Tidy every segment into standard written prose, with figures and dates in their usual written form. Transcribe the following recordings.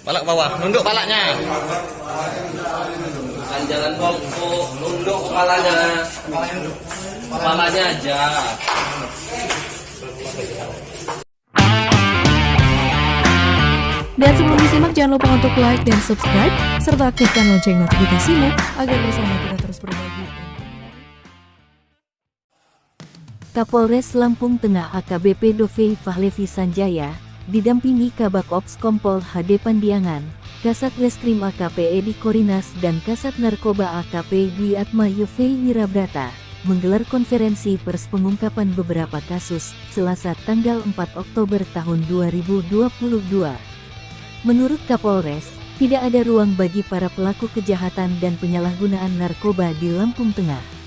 Palak bawah, nunduk palaknya. Bukan jalan bongkok, nunduk kepalanya. Kepalanya aja. Dan sebelum disimak, jangan lupa untuk like dan subscribe, serta aktifkan lonceng notifikasimu agar bersama kita terus berbagi. Kapolres Lampung Tengah AKBP Dovei Fahlevi Sanjaya, didampingi Kabak Ops Kompol HD Pandiangan, Kasat Reskrim AKP Edi Korinas dan Kasat Narkoba AKP Dwi Atma Yovei Wirabrata, menggelar konferensi pers pengungkapan beberapa kasus, Selasa tanggal 4 Oktober tahun 2022. Menurut Kapolres, tidak ada ruang bagi para pelaku kejahatan dan penyalahgunaan narkoba di Lampung Tengah.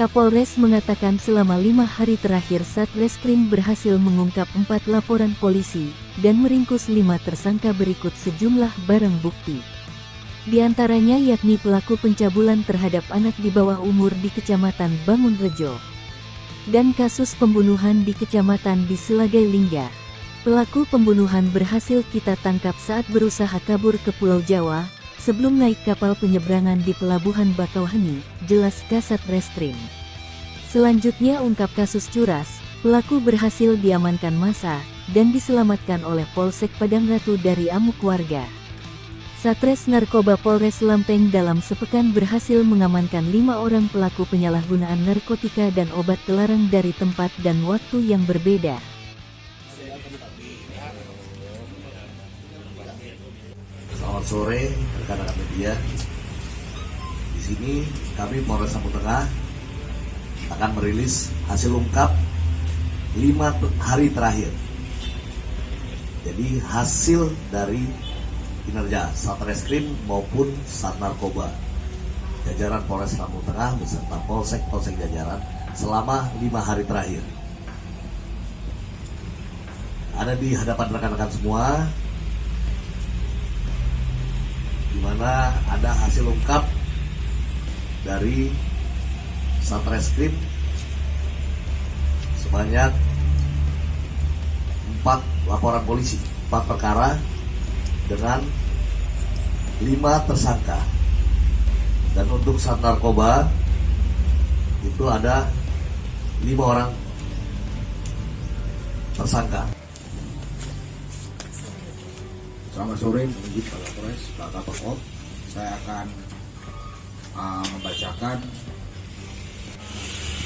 Kapolres mengatakan selama 5 hari terakhir Satreskrim berhasil mengungkap 4 laporan polisi dan meringkus 5 tersangka berikut sejumlah barang bukti. Di antaranya yakni pelaku pencabulan terhadap anak di bawah umur di Kecamatan Bangunrejo dan kasus pembunuhan di Kecamatan di Selagai Lingga. Pelaku pembunuhan berhasil kita tangkap saat berusaha kabur ke Pulau Jawa sebelum naik kapal penyeberangan di Pelabuhan Bakauheni, jelas Kasat Reskrim. Selanjutnya ungkap kasus curas, pelaku berhasil diamankan massa dan diselamatkan oleh Polsek Padang Ratu dari amuk warga. Satres Narkoba Polres Lampung dalam sepekan berhasil mengamankan 5 orang pelaku penyalahgunaan narkotika dan obat terlarang dari tempat dan waktu yang berbeda. Selamat sore rekan-rekan media. Di sini kami Polres Lampung Tengah akan merilis hasil ungkap 5 hari terakhir. Jadi hasil dari kinerja Satreskrim maupun Sat Narkoba jajaran Polres Lampung Tengah beserta polsek jajaran selama 5 hari terakhir. Ada di hadapan rekan-rekan semua, di mana ada hasil ungkap dari Satreskrim sebanyak 4 laporan polisi, 4 perkara dengan 5 tersangka. Dan untuk Sat Narkoba itu ada 5 orang tersangka. Selamat sore, menuju Pak Kapolres, Pak Kapolres. Saya akan membacakan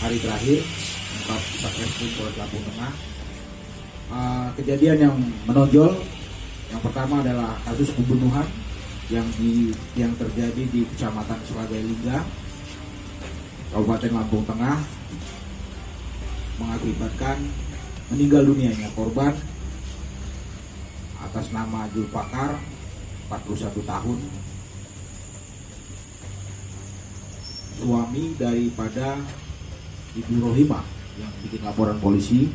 hari terakhir ungkap Satreskrim Polres Lampung Tengah. Kejadian yang menonjol, yang pertama adalah kasus pembunuhan yang terjadi di Kecamatan Selagai Lingga, Kabupaten Lampung Tengah, mengakibatkan meninggal dunianya korban atas nama Julpakar, 41 tahun, suami daripada Ibu Rohimah yang bikin laporan polisi.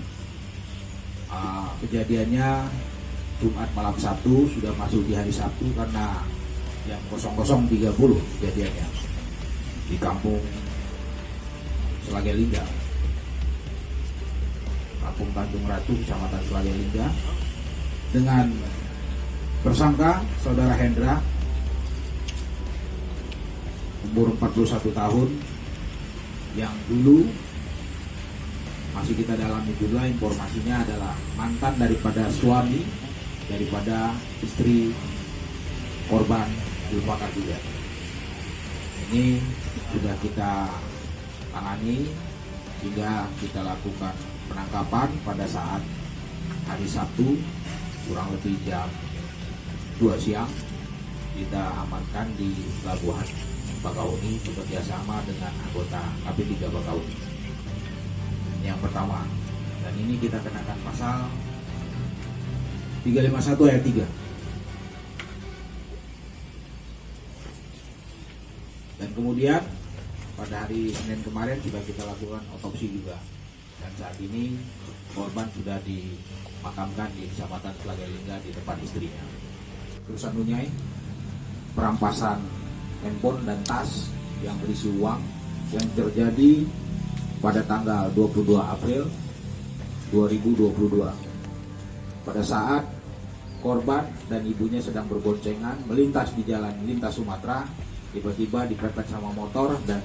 Kejadiannya Jumat malam Sabtu, sudah masuk di hari Sabtu karena yang 00.30 kejadiannya di kampung Selagai Lingga, Kampung Tanjung Ratu, Kecamatan Selagai Lingga, dengan tersangka Saudara Hendra, umur 41 tahun, yang dulu masih kita dalami juga informasinya adalah mantan daripada suami daripada istri korban Julpakar juga. Ini sudah kita tangani hingga kita lakukan penangkapan pada saat hari Sabtu kurang lebih jam 2 siang. Kita amankan di Pelabuhan Bakauheni bekerjasama dengan anggota KP3 Bakauheni. Yang pertama, dan ini kita kenakan pasal 351 ayat 3. Dan kemudian pada hari Senin kemarin sudah kita lakukan otopsi juga. Dan saat ini korban sudah dimakamkan di Kecamatan Selagai Lingga di tempat istrinya. Terusan Nunyai, perampasan handphone dan tas yang berisi uang yang terjadi pada tanggal 22 April 2022. Pada saat korban dan ibunya sedang berboncengan melintas di jalan lintas Sumatera, tiba-tiba dipepet sama motor dan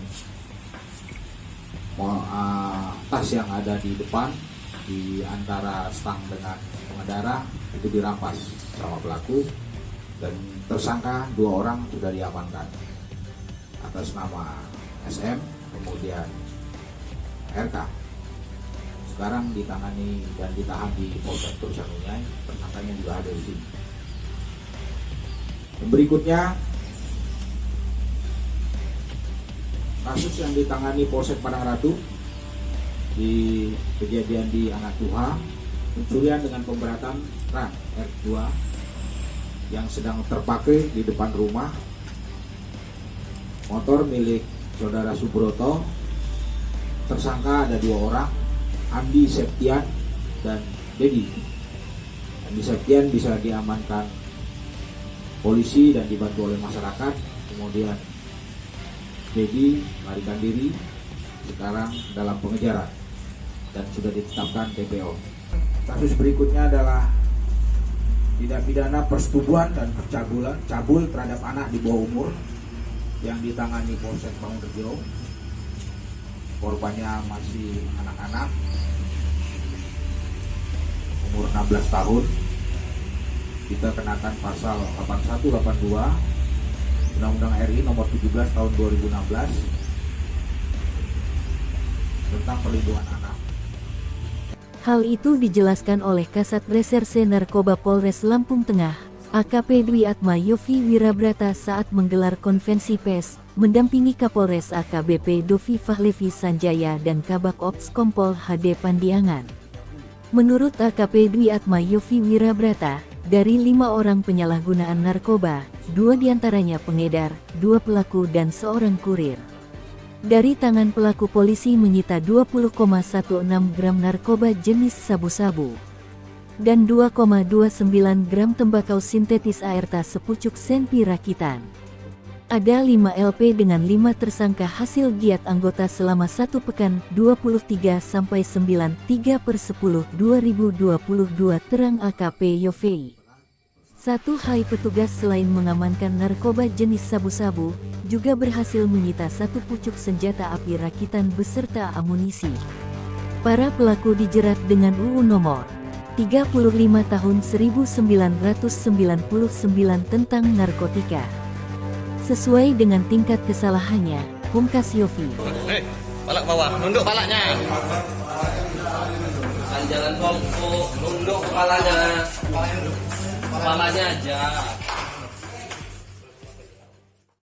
tas yang ada di depan di antara stang dengan pengendara itu dirampas sama pelaku, dan tersangka 2 orang sudah diamankan atas nama SM kemudian RK. Sekarang ditangani dan ditahan di Polsek Tursanunyai, tersangkanya juga ada di sini. Dan berikutnya kasus yang ditangani Polsek Padang Ratu di kejadian di Anak Tuha, pencurian dengan pemberatan ran R2 yang sedang terpakai di depan rumah, motor milik saudara Subroto. Tersangka ada 2 orang, Andi Septian dan Dedi. Andi Septian bisa diamankan polisi dan dibantu oleh masyarakat, kemudian Dedi melarikan diri, sekarang dalam pengejaran dan sudah ditetapkan DPO. Kasus berikutnya adalah tindak pidana persetubuhan dan cabul terhadap anak di bawah umur yang ditangani Polsek Bangunrejo. Korbannya masih anak-anak, umur 16 tahun. Kita kenakan pasal 8182 Undang-Undang RI nomor 17 tahun 2016 tentang perlindungan anak. Hal itu dijelaskan oleh Kasat Reserse Narkoba Polres Lampung Tengah, AKP Dwi Atma Yofi Wirabrata saat menggelar konvensi pers, mendampingi Kapolres AKBP Dovi Fahlevi Sanjaya dan Kabak Ops Kompol HD Pandiangan. Menurut AKP Dwi Atma Yofi Wirabrata, dari 5 orang penyalahgunaan narkoba, 2 diantaranya pengedar, 2 pelaku dan 1 kurir. Dari tangan pelaku polisi menyita 20,16 gram narkoba jenis sabu-sabu dan 2,29 gram tembakau sintetis ARTA sepucuk senti rakitan. Ada 5 LP dengan 5 tersangka hasil giat anggota selama 1 pekan 23/9/10/2022 terang AKP Yovei. 1 hai petugas selain mengamankan narkoba jenis sabu-sabu, juga berhasil menyita 1 pucuk senjata api rakitan beserta amunisi. Para pelaku dijerat dengan UU nomor 35 tahun 1999 tentang narkotika. Sesuai dengan tingkat kesalahannya, pungkas Yofi. Palak bawah, nunduk palaknya. Kan jalan bongkok, nunduk kepalanya. Kepalanya aja.